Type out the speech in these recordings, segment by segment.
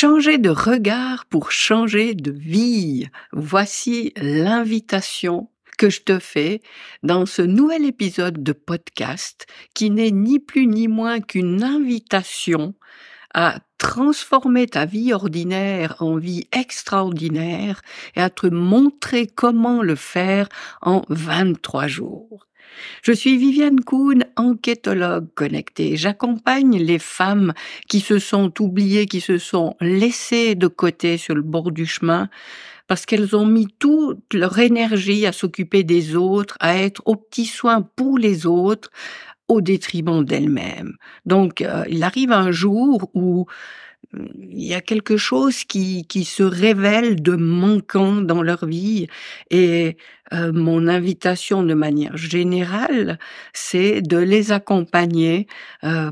Changer de regard pour changer de vie. Voici l'invitation que je te fais dans ce nouvel épisode de podcast qui n'est ni plus ni moins qu'une invitation à transformer ta vie ordinaire en vie extraordinaire et à te montrer comment le faire en 23 jours. Je suis Viviane Kuhn, enquêtologue connectée. J'accompagne les femmes qui se sont oubliées, qui se sont laissées de côté sur le bord du chemin parce qu'elles ont mis toute leur énergie à s'occuper des autres, à être aux petits soins pour les autres, au détriment d'elles-mêmes. Donc, il arrive un jour où il y a quelque chose qui se révèle de manquant dans leur vie et mon invitation de manière générale, c'est de les accompagner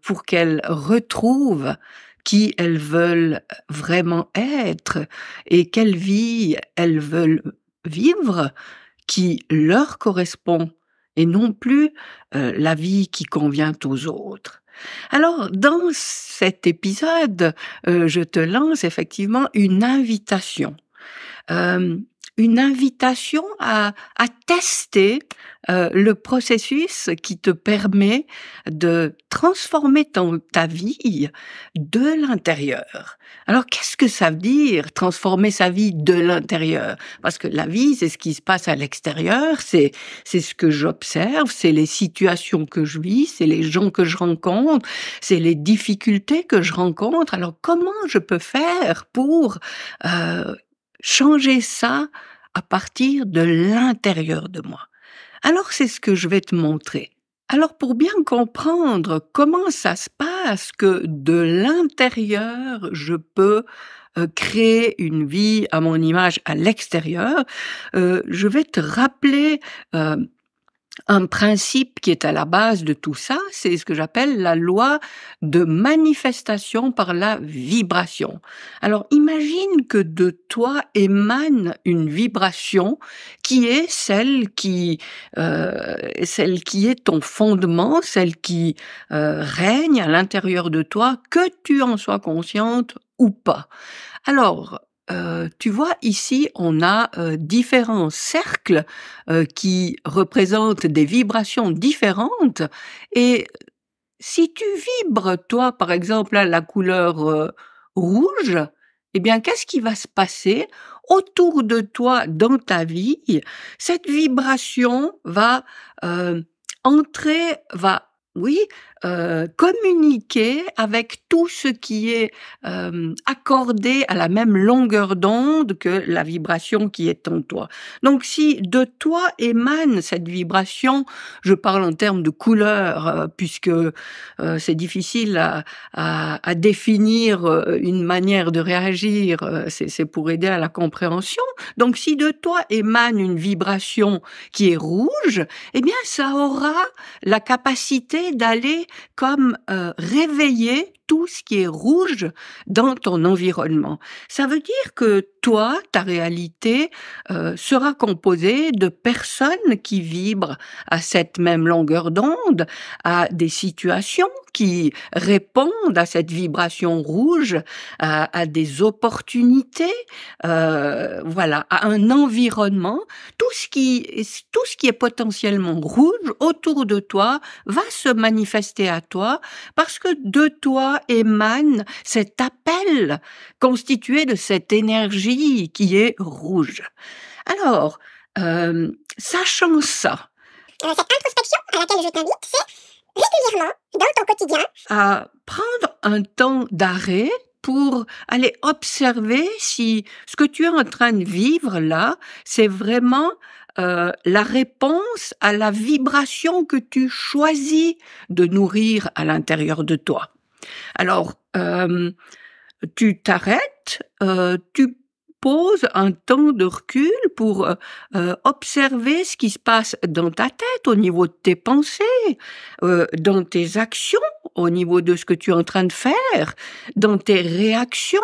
pour qu'elles retrouvent qui elles veulent vraiment être et quelle vie elles veulent vivre qui leur correspond et non plus la vie qui convient aux autres. Alors, dans cet épisode, je te lance effectivement une invitation. Une invitation à tester le processus qui te permet de transformer ta vie de l'intérieur. Alors, qu'est-ce que ça veut dire, transformer sa vie de l'intérieur? Parce que la vie, c'est ce qui se passe à l'extérieur, c'est ce que j'observe, c'est les situations que je vis, c'est les gens que je rencontre, c'est les difficultés que je rencontre. Alors, comment je peux faire pour changer ça à partir de l'intérieur de moi? Alors, c'est ce que je vais te montrer. Alors, pour bien comprendre comment ça se passe que de l'intérieur, je peux créer une vie à mon image à l'extérieur, je vais te rappeler un principe qui est à la base de tout ça, c'est ce que j'appelle la loi de manifestation par la vibration. Alors, imagine que de toi émane une vibration qui est celle qui est ton fondement, celle qui règne à l'intérieur de toi, que tu en sois consciente ou pas. Alors, tu vois, ici, on a différents cercles qui représentent des vibrations différentes. Et si tu vibres, toi, par exemple, à la couleur rouge, eh bien, qu'est-ce qui va se passer autour de toi dans ta vie? Cette vibration va communiquer avec tout ce qui est accordé à la même longueur d'onde que la vibration qui est en toi. Donc, si de toi émane cette vibration, je parle en termes de couleur, puisque c'est difficile à définir une manière de réagir, c'est pour aider à la compréhension. Donc, si de toi émane une vibration qui est rouge, eh bien, ça aura la capacité d'aller comme réveiller tout ce qui est rouge dans ton environnement. Ça veut dire que toi, ta réalité sera composée de personnes qui vibrent à cette même longueur d'onde, à des situations qui répondent à cette vibration rouge, à des opportunités, à un environnement. Tout ce qui est potentiellement rouge autour de toi va se manifester à toi parce que de toi émane cet appel constitué de cette énergie qui est rouge. Alors, sachant ça, cette introspection à laquelle je t'invite, c'est régulièrement, dans ton quotidien, à prendre un temps d'arrêt pour aller observer si ce que tu es en train de vivre là, c'est vraiment la réponse à la vibration que tu choisis de nourrir à l'intérieur de toi. Alors, tu t'arrêtes, tu poses un temps de recul pour observer ce qui se passe dans ta tête au niveau de tes pensées, dans tes actions, au niveau de ce que tu es en train de faire, dans tes réactions.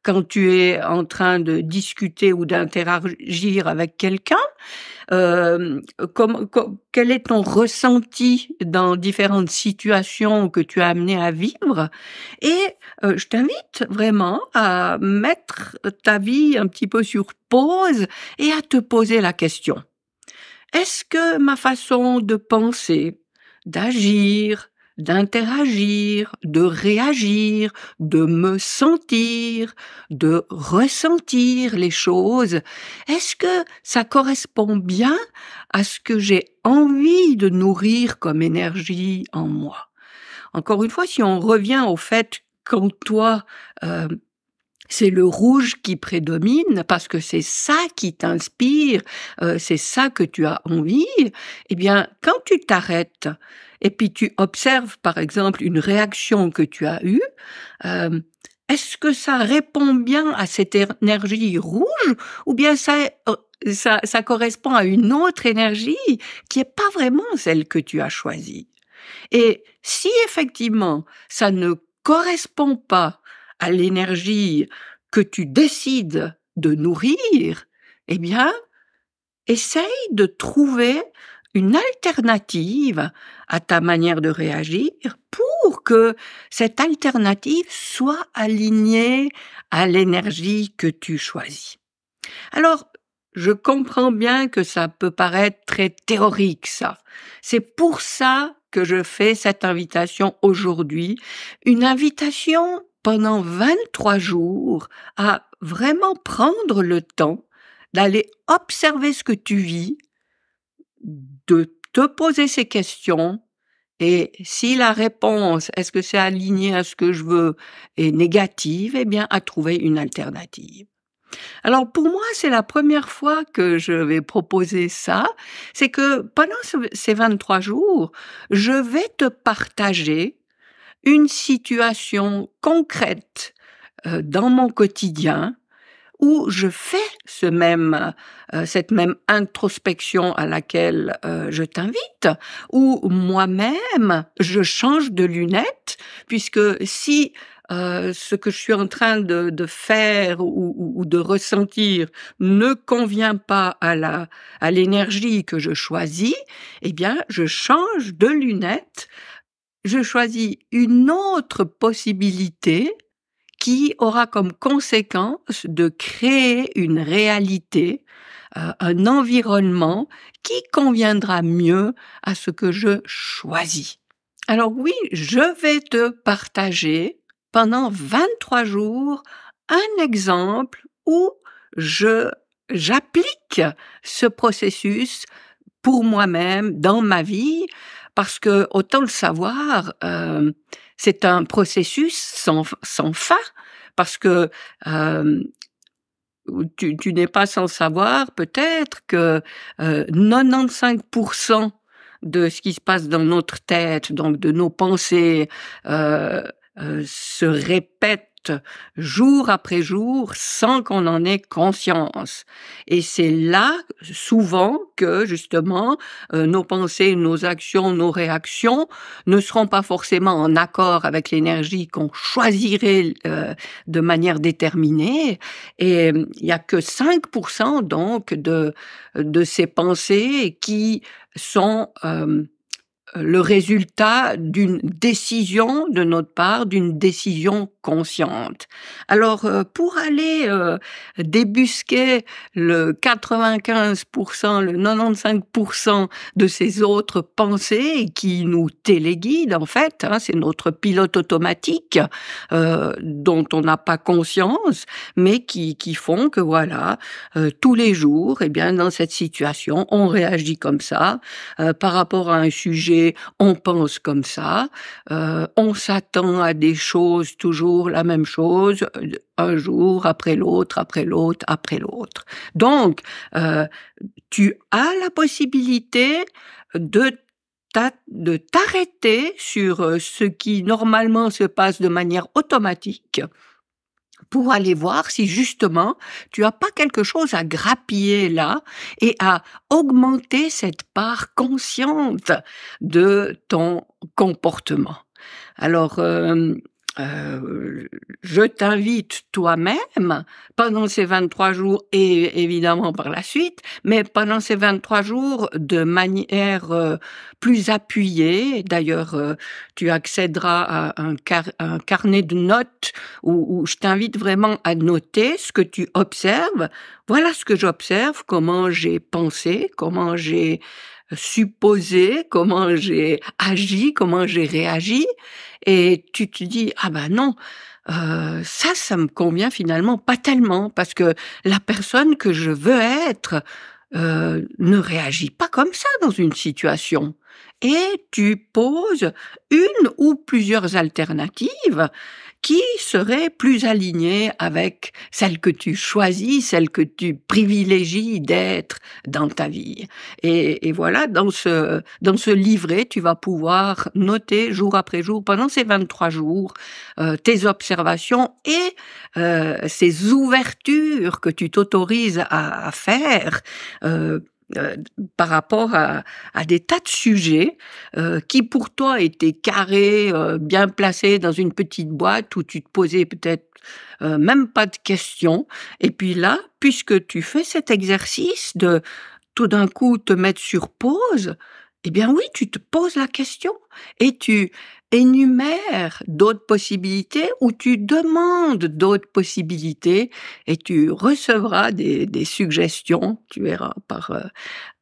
quand tu es en train de discuter ou d'interagir avec quelqu'un, quel est ton ressenti dans différentes situations que tu as amené à vivre? Et je t'invite vraiment à mettre ta vie un petit peu sur pause et à te poser la question. Est-ce que ma façon de penser, d'agir, d'interagir, de réagir, de me sentir, de ressentir les choses, est-ce que ça correspond bien à ce que j'ai envie de nourrir comme énergie en moi? Encore une fois, si on revient au fait qu'en toi, euh, c'est le rouge qui prédomine parce que c'est ça qui t'inspire, c'est ça que tu as envie, eh bien, quand tu t'arrêtes et puis tu observes, par exemple, une réaction que tu as eue, euh, est-ce que ça répond bien à cette énergie rouge ou bien ça correspond à une autre énergie qui n'est pas vraiment celle que tu as choisie? Et si effectivement ça ne correspond pas à l'énergie que tu décides de nourrir, eh bien, essaye de trouver une alternative à ta manière de réagir pour que cette alternative soit alignée à l'énergie que tu choisis. Alors, je comprends bien que ça peut paraître très théorique, ça. C'est pour ça que je fais cette invitation aujourd'hui, une invitation pendant 23 jours à vraiment prendre le temps d'aller observer ce que tu vis, de te poser ces questions, et si la réponse, est-ce que c'est aligné à ce que je veux, est négative, eh bien, à trouver une alternative. Alors pour moi, c'est la première fois que je vais proposer ça, c'est que pendant ces 23 jours, je vais te partager une situation concrète dans mon quotidien où je fais cette même introspection à laquelle je t'invite, où moi-même je change de lunettes, puisque si ce que je suis en train de faire ou de ressentir ne convient pas à l'énergie que je choisis, eh bien je change de lunettes, je choisis une autre possibilité qui aura comme conséquence de créer une réalité, un environnement qui conviendra mieux à ce que je choisis. Alors oui, je vais te partager pendant 23 jours un exemple où j'applique ce processus pour moi-même dans ma vie, parce que autant le savoir, c'est un processus sans fin, parce que tu n'es pas sans savoir peut-être que 95% de ce qui se passe dans notre tête, donc de nos pensées, se répète jour après jour sans qu'on en ait conscience. Et c'est là, souvent, que justement, nos pensées, nos actions, nos réactions ne seront pas forcément en accord avec l'énergie qu'on choisirait de manière déterminée. Et il n'y a que 5% donc de ces pensées qui sont le résultat d'une décision de notre part, d'une décision consciente. Alors, pour aller débusquer le 95%, le 95% de ces autres pensées qui nous téléguident, en fait, c'est notre pilote automatique dont on n'a pas conscience, mais qui font que, voilà, tous les jours, eh bien, dans cette situation, on réagit comme ça, par rapport à un sujet, on pense comme ça, on s'attend à des choses, toujours la même chose, un jour après l'autre, après l'autre, après l'autre. Donc, tu as la possibilité de t'arrêter sur ce qui normalement se passe de manière automatique, pour aller voir si justement tu as pas quelque chose à grappiller là et à augmenter cette part consciente de ton comportement. Alors, je t'invite toi-même pendant ces 23 jours et évidemment par la suite, mais pendant ces 23 jours de manière plus appuyée. D'ailleurs, tu accéderas à un carnet de notes où je t'invite vraiment à noter ce que tu observes. Voilà ce que j'observe, comment j'ai pensé, comment j'ai supposé, comment j'ai agi, comment j'ai réagi, et tu te dis: «Ah bah non, ça me convient finalement pas tellement parce que la personne que je veux être, ne réagit pas comme ça dans une situation». Et tu poses une ou plusieurs alternatives qui seraient plus alignées avec celle que tu choisis, celle que tu privilégies d'être dans ta vie. Et voilà, dans ce livret, tu vas pouvoir noter jour après jour, pendant ces 23 jours, tes observations et ces ouvertures que tu t'autorises à faire, heu par rapport à des tas de sujets qui pour toi étaient carrés, bien placés dans une petite boîte où tu te posais peut-être même pas de questions. Et puis là, puisque tu fais cet exercice de tout d'un coup te mettre sur pause, eh bien oui, tu te poses la question et tu énumères d'autres possibilités ou tu demandes d'autres possibilités et tu recevras des suggestions, tu verras,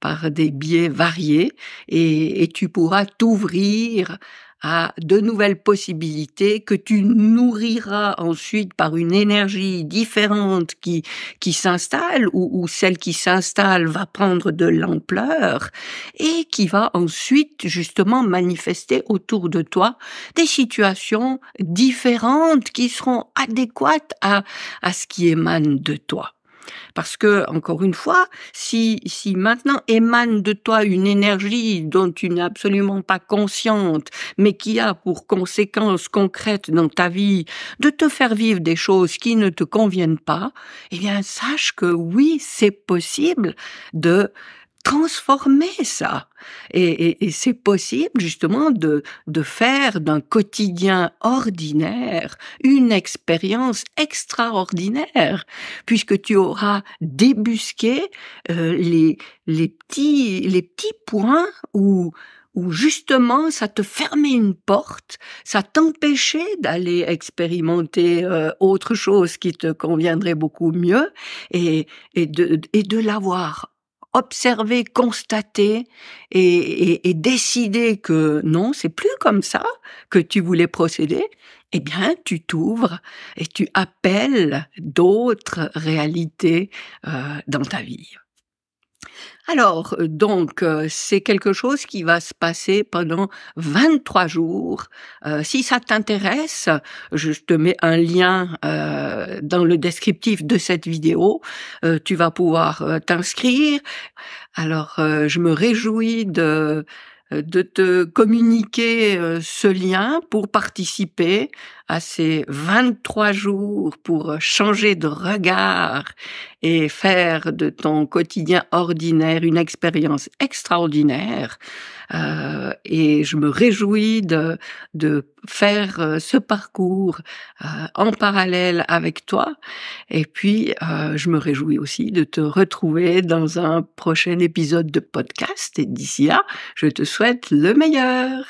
par des biais variés, et tu pourras t'ouvrir à de nouvelles possibilités que tu nourriras ensuite par une énergie différente qui s'installe, ou celle qui s'installe va prendre de l'ampleur et qui va ensuite justement manifester autour de toi des situations différentes qui seront adéquates à ce qui émane de toi. Parce que, encore une fois, si maintenant émane de toi une énergie dont tu n'es absolument pas consciente, mais qui a pour conséquence concrète dans ta vie de te faire vivre des choses qui ne te conviennent pas, eh bien, sache que oui, c'est possible de transformer ça. Et c'est possible justement de faire d'un quotidien ordinaire une expérience extraordinaire, puisque tu auras débusqué les petits points où justement ça te fermait une porte, ça t'empêchait d'aller expérimenter autre chose qui te conviendrait beaucoup mieux, et de l'avoir observer, constater et décider que non, c'est plus comme ça que tu voulais procéder, eh bien, tu t'ouvres et tu appelles d'autres réalités dans ta vie. Alors, donc, c'est quelque chose qui va se passer pendant 23 jours. Si ça t'intéresse, je te mets un lien dans le descriptif de cette vidéo. Tu vas pouvoir t'inscrire. Alors, je me réjouis de te communiquer ce lien pour participer à ces 23 jours pour changer de regard et faire de ton quotidien ordinaire une expérience extraordinaire. Et je me réjouis de faire ce parcours en parallèle avec toi. Et puis, je me réjouis aussi de te retrouver dans un prochain épisode de podcast. Et d'ici là, je te souhaite le meilleur.